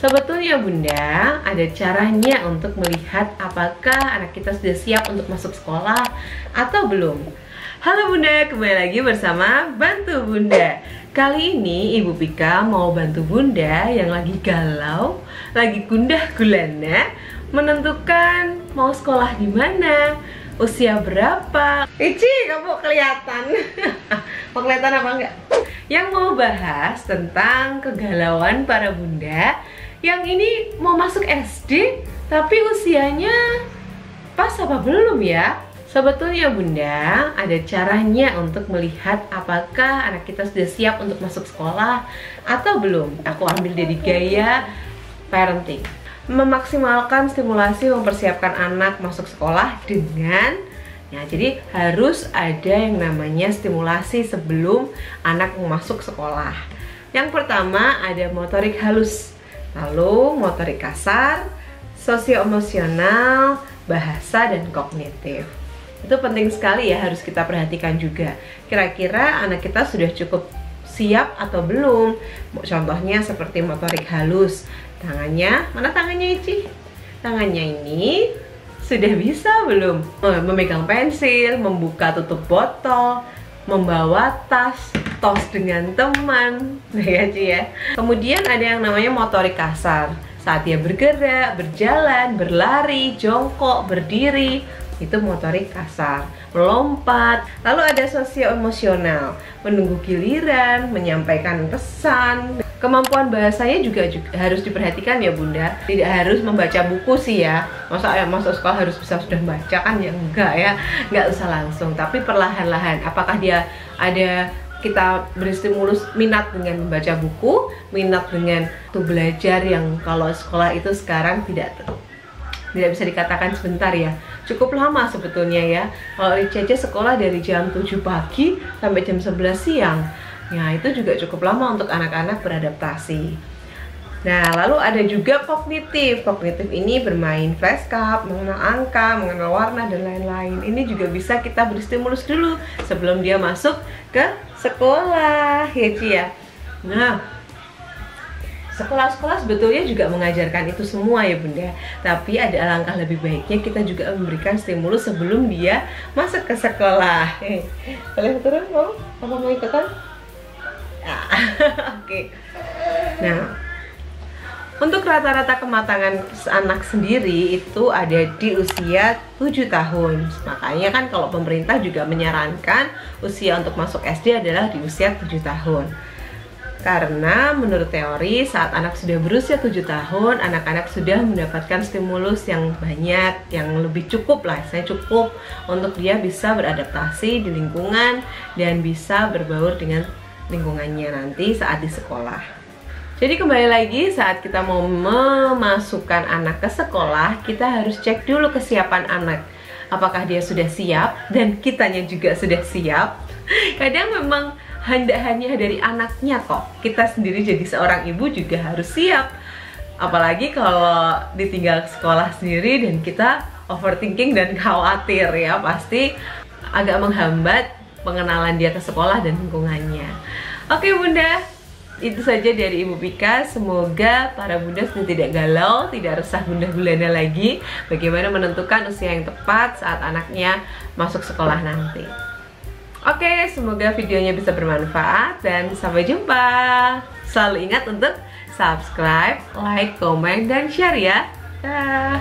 Sebetulnya Bunda, ada caranya untuk melihat apakah anak kita sudah siap untuk masuk sekolah atau belum. Halo Bunda, kembali lagi bersama Bantu Bunda. Kali ini Ibu Pika mau bantu Bunda yang lagi galau, lagi gundah gulana, menentukan mau sekolah di mana, usia berapa. Ici, kamu kelihatan. Mau kelihatan apa enggak? Yang mau bahas tentang kegalauan para bunda yang ini mau masuk SD tapi usianya pas apa belum ya? Sebetulnya Bunda, ada caranya untuk melihat apakah anak kita sudah siap untuk masuk sekolah atau belum. Aku ambil dari gaya parenting. Memaksimalkan stimulasi mempersiapkan anak masuk sekolah dengan jadi harus ada yang namanya stimulasi sebelum anak masuk sekolah. Yang pertama ada motorik halus, lalu motorik kasar, sosio-emosional, bahasa, dan kognitif. Itu penting sekali ya, harus kita perhatikan juga. Kira-kira anak kita sudah cukup siap atau belum? Contohnya seperti motorik halus. Tangannya, mana tangannya Ici? Tangannya ini sudah bisa belum? Memegang pensil, membuka tutup botol, membawa tas, tos dengan teman. Ya Ci ya. Kemudian ada yang namanya motorik kasar. Saat dia bergerak, berjalan, berlari, jongkok, berdiri, itu motorik kasar. Melompat. Lalu ada sosio-emosional, menunggu giliran, menyampaikan pesan. Kemampuan bahasanya juga harus diperhatikan ya Bunda. Tidak harus membaca buku sih ya. Masa masuk sekolah harus bisa sudah membaca kan ya enggak ya. Enggak usah langsung, tapi perlahan-lahan. Apakah dia ada kita beri stimulus minat dengan membaca buku, minat dengan tuh belajar yang kalau sekolah itu sekarang tidak bisa dikatakan sebentar ya, cukup lama sebetulnya ya. Kalau Ica sekolah dari jam 7 pagi sampai jam 11 siang, ya itu juga cukup lama untuk anak-anak beradaptasi. Nah lalu ada juga kognitif. Kognitif ini bermain flashcard, mengenal angka, mengenal warna, dan lain-lain. Ini juga bisa kita beri stimulus dulu sebelum dia masuk ke sekolah ya Ci ya. Nah, sekolah-sekolah sebetulnya juga mengajarkan itu semua ya Bunda. Tapi ada alangkah lebih baiknya kita juga memberikan stimulus sebelum dia masuk ke sekolah. Boleh turun mau? Apa mau ikutan? Oke. Nah, untuk rata-rata kematangan anak sendiri itu ada di usia 7 tahun. Makanya kan kalau pemerintah juga menyarankan usia untuk masuk SD adalah di usia 7 tahun. Karena menurut teori saat anak sudah berusia 7 tahun, anak-anak sudah mendapatkan stimulus yang banyak, yang lebih cukup lah, saya cukup untuk dia bisa beradaptasi di lingkungan dan bisa berbaur dengan lingkungannya nanti saat di sekolah. Jadi kembali lagi, saat kita mau memasukkan anak ke sekolah, kita harus cek dulu kesiapan anak. Apakah dia sudah siap dan kitanya juga sudah siap. Kadang memang hanya dari anaknya kok. Kita sendiri jadi seorang ibu juga harus siap. Apalagi kalau ditinggal sekolah sendiri dan kita overthinking dan khawatir ya, pasti agak menghambat pengenalan dia ke sekolah dan lingkungannya. Oke Bunda, itu saja dari Ibu Pika. Semoga para bunda sudah tidak galau, tidak resah gundah gulana lagi bagaimana menentukan usia yang tepat saat anaknya masuk sekolah nanti. Oke, semoga videonya bisa bermanfaat dan sampai jumpa. Selalu ingat untuk subscribe, like, komen, dan share ya. Dah.